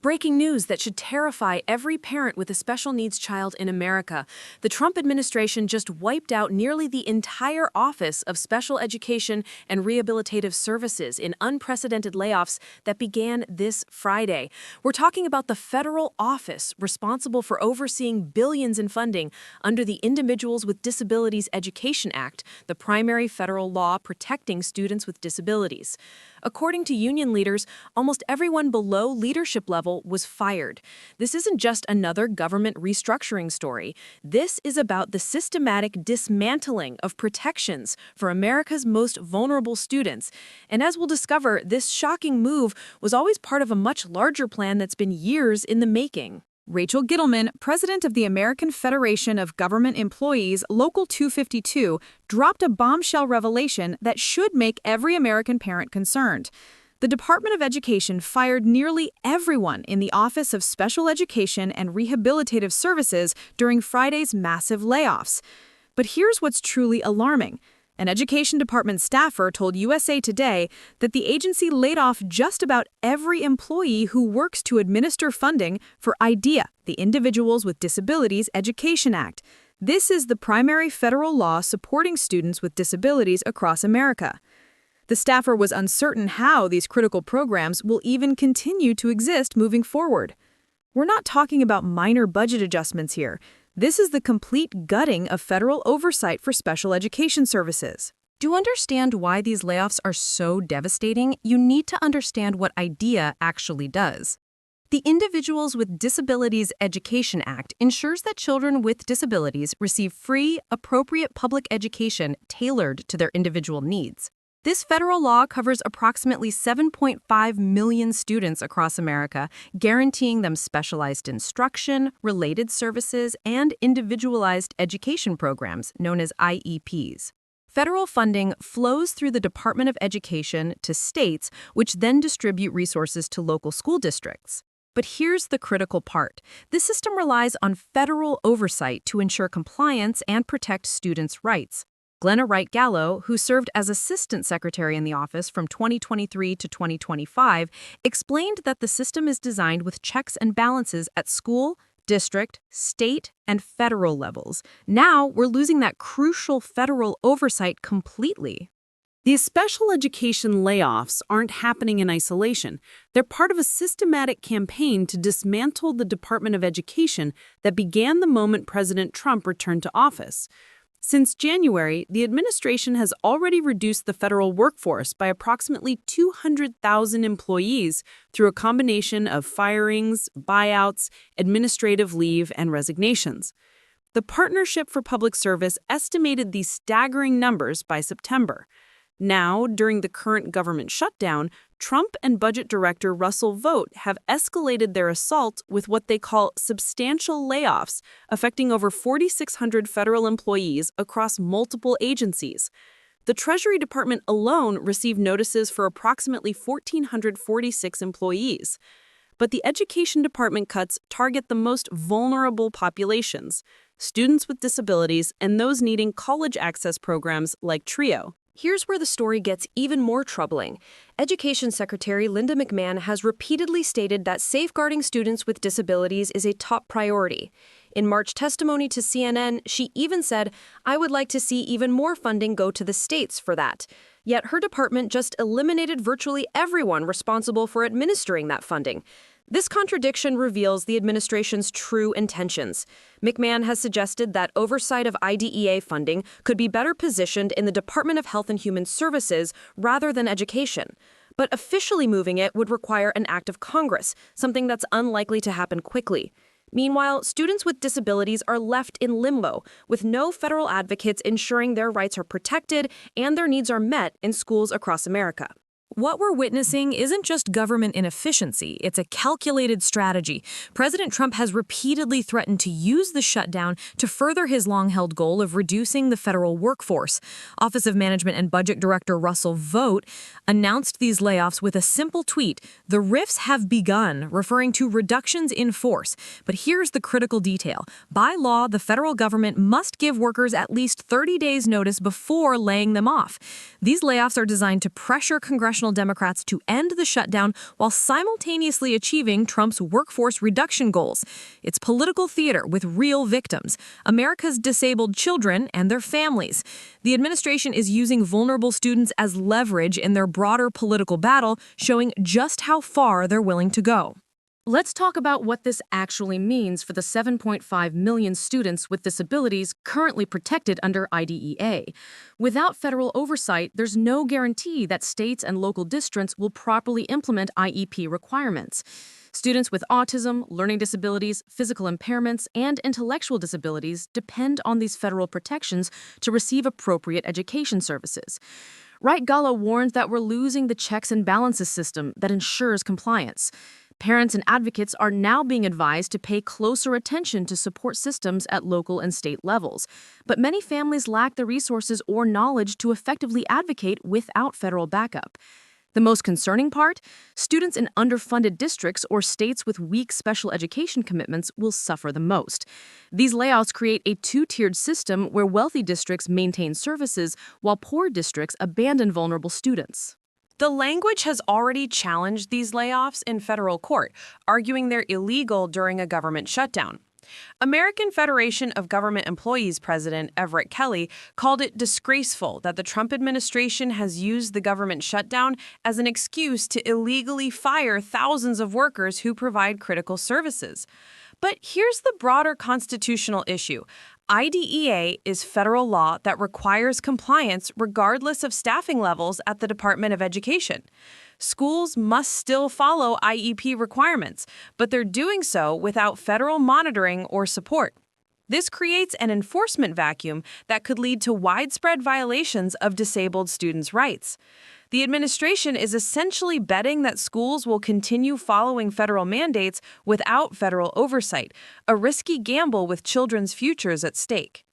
Breaking news that should terrify every parent with a special needs child in America. The Trump administration just wiped out nearly the entire Office of Special Education and Rehabilitative Services in unprecedented layoffs that began this Friday. We're talking about the federal office responsible for overseeing billions in funding under the Individuals with Disabilities Education Act, the primary federal law protecting students with disabilities. According to union leaders, almost everyone below leadership level was fired. This isn't just another government restructuring story. This is about the systematic dismantling of protections for America's most vulnerable students. And as we'll discover, this shocking move was always part of a much larger plan that's been years in the making. Rachel Gittleman, president of the American Federation of Government Employees, Local 252, dropped a bombshell revelation that should make every American parent concerned. The Department of Education fired nearly everyone in the Office of Special Education and Rehabilitative Services during Friday's massive layoffs. But here's what's truly alarming. An Education Department staffer told USA Today that the agency laid off just about every employee who works to administer funding for IDEA, the Individuals with Disabilities Education Act. This is the primary federal law supporting students with disabilities across America. The staffer was uncertain how these critical programs will even continue to exist moving forward. We're not talking about minor budget adjustments here. This is the complete gutting of federal oversight for special education services. To understand why these layoffs are so devastating, you need to understand what IDEA actually does. The Individuals with Disabilities Education Act ensures that children with disabilities receive free, appropriate public education tailored to their individual needs. This federal law covers approximately 7.5 million students across America, guaranteeing them specialized instruction, related services, and individualized education programs, known as IEPs. Federal funding flows through the Department of Education to states, which then distribute resources to local school districts. But here's the critical part. This system relies on federal oversight to ensure compliance and protect students' rights. Glenna Wright Gallo, who served as assistant secretary in the office from 2023 to 2025, explained that the system is designed with checks and balances at school, district, state, and federal levels. Now we're losing that crucial federal oversight completely. These special education layoffs aren't happening in isolation. They're part of a systematic campaign to dismantle the Department of Education that began the moment President Trump returned to office. Since January, the administration has already reduced the federal workforce by approximately 200,000 employees through a combination of firings, buyouts, administrative leave, and resignations. The Partnership for Public Service estimated these staggering numbers by September. Now, during the current government shutdown, Trump and Budget Director Russell Vought have escalated their assault with what they call substantial layoffs, affecting over 4,600 federal employees across multiple agencies. The Treasury Department alone received notices for approximately 1,446 employees. But the Education Department cuts target the most vulnerable populations, students with disabilities and those needing college access programs like TRIO. Here's where the story gets even more troubling. Education Secretary Linda McMahon has repeatedly stated that safeguarding students with disabilities is a top priority. In March testimony to CNN, she even said, "I would like to see even more funding go to the states for that." Yet her department just eliminated virtually everyone responsible for administering that funding. This contradiction reveals the administration's true intentions. McMahon has suggested that oversight of IDEA funding could be better positioned in the Department of Health and Human Services rather than education. But officially moving it would require an act of Congress, something that's unlikely to happen quickly. Meanwhile, students with disabilities are left in limbo, with no federal advocates ensuring their rights are protected and their needs are met in schools across America. What we're witnessing isn't just government inefficiency, it's a calculated strategy. President Trump has repeatedly threatened to use the shutdown to further his long-held goal of reducing the federal workforce. Office of Management and Budget Director Russell Vought announced these layoffs with a simple tweet, "The rifts have begun," referring to reductions in force. But here's the critical detail. By law, the federal government must give workers at least 30 days' notice before laying them off. These layoffs are designed to pressure congressional congressional Democrats to end the shutdown while simultaneously achieving Trump's workforce reduction goals. It's political theater with real victims, America's disabled children and their families. The administration is using vulnerable students as leverage in their broader political battle, showing just how far they're willing to go. Let's talk about what this actually means for the 7.5 million students with disabilities currently protected under IDEA. Without federal oversight, there's no guarantee that states and local districts will properly implement IEP requirements. Students with autism, learning disabilities, physical impairments, and intellectual disabilities depend on these federal protections to receive appropriate education services. Wright Gallo warned that we're losing the checks and balances system that ensures compliance. Parents and advocates are now being advised to pay closer attention to support systems at local and state levels. But many families lack the resources or knowledge to effectively advocate without federal backup. The most concerning part? Students in underfunded districts or states with weak special education commitments will suffer the most. These layoffs create a two-tiered system where wealthy districts maintain services while poor districts abandon vulnerable students. The language has already challenged these layoffs in federal court, arguing they're illegal during a government shutdown. American Federation of Government Employees President Everett Kelly called it disgraceful that the Trump administration has used the government shutdown as an excuse to illegally fire thousands of workers who provide critical services. But here's the broader constitutional issue. IDEA is federal law that requires compliance regardless of staffing levels at the Department of Education. Schools must still follow IEP requirements, but they're doing so without federal monitoring or support. This creates an enforcement vacuum that could lead to widespread violations of disabled students' rights. The administration is essentially betting that schools will continue following federal mandates without federal oversight, a risky gamble with children's futures at stake.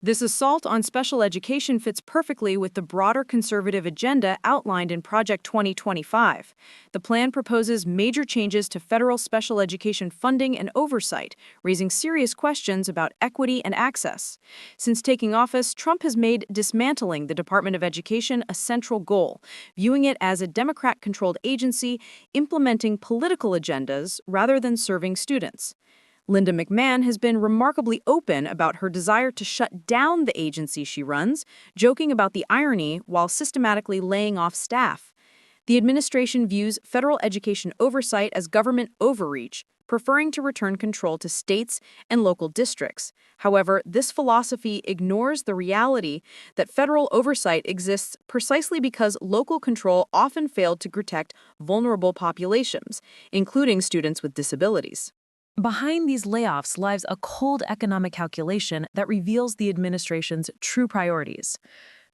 This assault on special education fits perfectly with the broader conservative agenda outlined in Project 2025. The plan proposes major changes to federal special education funding and oversight, raising serious questions about equity and access. Since taking office, Trump has made dismantling the Department of Education a central goal, viewing it as a Democrat-controlled agency implementing political agendas rather than serving students. Linda McMahon has been remarkably open about her desire to shut down the agency she runs, joking about the irony while systematically laying off staff. The administration views federal education oversight as government overreach, preferring to return control to states and local districts. However, this philosophy ignores the reality that federal oversight exists precisely because local control often failed to protect vulnerable populations, including students with disabilities. Behind these layoffs lies a cold economic calculation that reveals the administration's true priorities.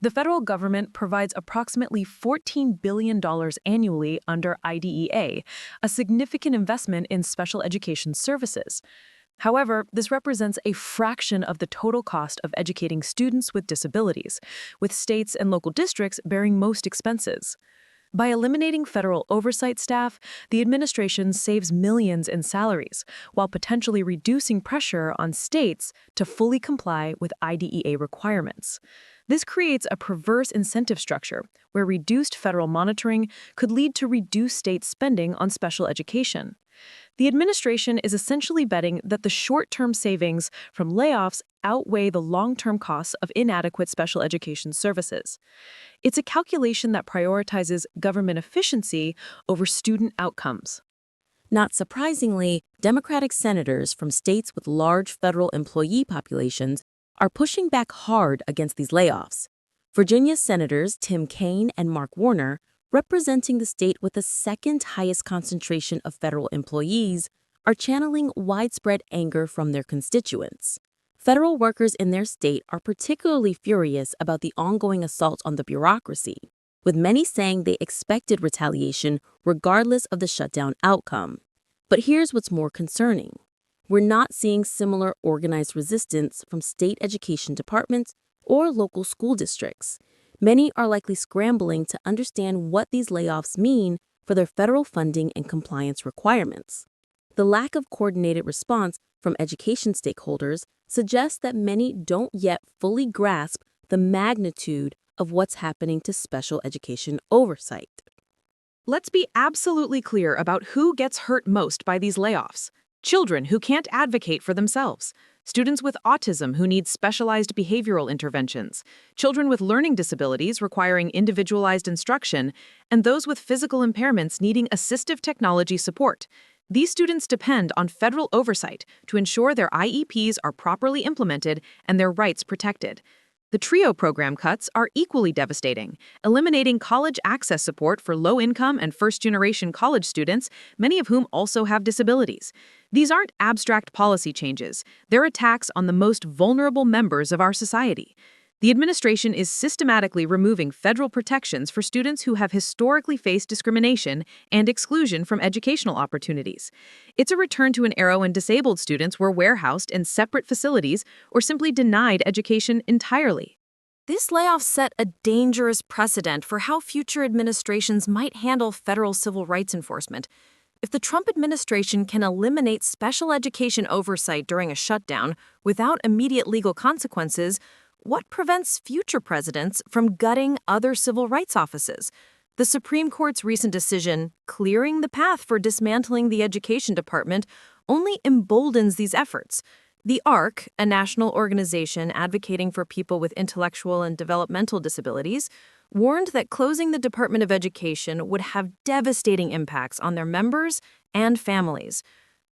The federal government provides approximately $14 billion annually under IDEA, a significant investment in special education services. However, this represents a fraction of the total cost of educating students with disabilities, with states and local districts bearing most expenses. By eliminating federal oversight staff, the administration saves millions in salaries, while potentially reducing pressure on states to fully comply with IDEA requirements. This creates a perverse incentive structure where reduced federal monitoring could lead to reduced state spending on special education. The administration is essentially betting that the short-term savings from layoffs outweigh the long-term costs of inadequate special education services. It's a calculation that prioritizes government efficiency over student outcomes. Not surprisingly, Democratic senators from states with large federal employee populations are pushing back hard against these layoffs. Virginia Senators Tim Kaine and Mark Warner, representing the state with the second highest concentration of federal employees, are channeling widespread anger from their constituents. Federal workers in their state are particularly furious about the ongoing assault on the bureaucracy, with many saying they expected retaliation regardless of the shutdown outcome. But here's what's more concerning. We're not seeing similar organized resistance from state education departments or local school districts. Many are likely scrambling to understand what these layoffs mean for their federal funding and compliance requirements. The lack of coordinated response from education stakeholders suggests that many don't yet fully grasp the magnitude of what's happening to special education oversight. Let's be absolutely clear about who gets hurt most by these layoffs. Children who can't advocate for themselves. Students with autism who need specialized behavioral interventions. Children with learning disabilities requiring individualized instruction. And those with physical impairments needing assistive technology support. These students depend on federal oversight to ensure their IEPs are properly implemented and their rights protected. The TRIO program cuts are equally devastating, eliminating college access support for low-income and first-generation college students, many of whom also have disabilities. These aren't abstract policy changes. They're attacks on the most vulnerable members of our society. The administration is systematically removing federal protections for students who have historically faced discrimination and exclusion from educational opportunities. It's a return to an era when disabled students were warehoused in separate facilities or simply denied education entirely. This layoff set a dangerous precedent for how future administrations might handle federal civil rights enforcement. If the Trump administration can eliminate special education oversight during a shutdown without immediate legal consequences, what prevents future presidents from gutting other civil rights offices? The Supreme Court's recent decision, clearing the path for dismantling the Education Department, only emboldens these efforts. The ARC, a national organization advocating for people with intellectual and developmental disabilities, warned that closing the Department of Education would have devastating impacts on their members and families.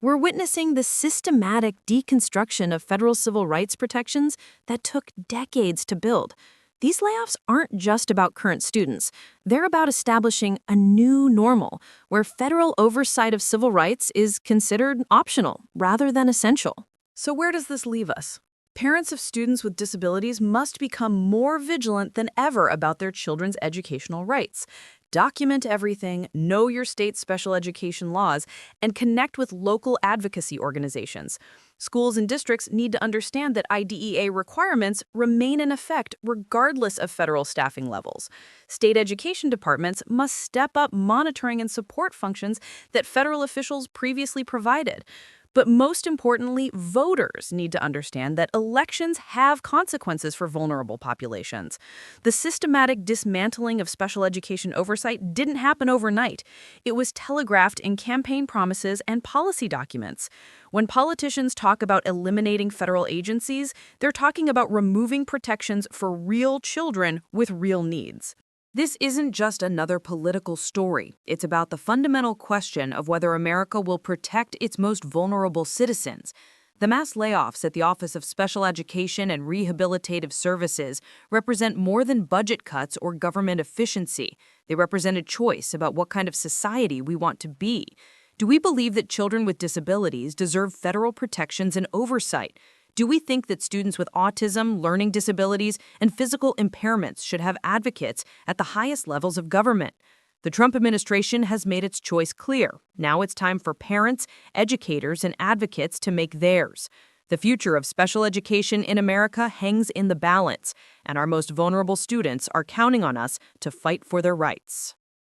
We're witnessing the systematic deconstruction of federal civil rights protections that took decades to build. These layoffs aren't just about current students. They're about establishing a new normal where federal oversight of civil rights is considered optional rather than essential. So where does this leave us? Parents of students with disabilities must become more vigilant than ever about their children's educational rights. Document everything, know your state's special education laws, and connect with local advocacy organizations. Schools and districts need to understand that IDEA requirements remain in effect regardless of federal staffing levels. State education departments must step up monitoring and support functions that federal officials previously provided. But most importantly, voters need to understand that elections have consequences for vulnerable populations. The systematic dismantling of special education oversight didn't happen overnight. It was telegraphed in campaign promises and policy documents. When politicians talk about eliminating federal agencies, they're talking about removing protections for real children with real needs. This isn't just another political story. It's about the fundamental question of whether America will protect its most vulnerable citizens. The mass layoffs at the Office of Special Education and Rehabilitative Services represent more than budget cuts or government efficiency. They represent a choice about what kind of society we want to be. Do we believe that children with disabilities deserve federal protections and oversight? Do we think that students with autism, learning disabilities, and physical impairments should have advocates at the highest levels of government? The Trump administration has made its choice clear. Now it's time for parents, educators, and advocates to make theirs. The future of special education in America hangs in the balance, and our most vulnerable students are counting on us to fight for their rights.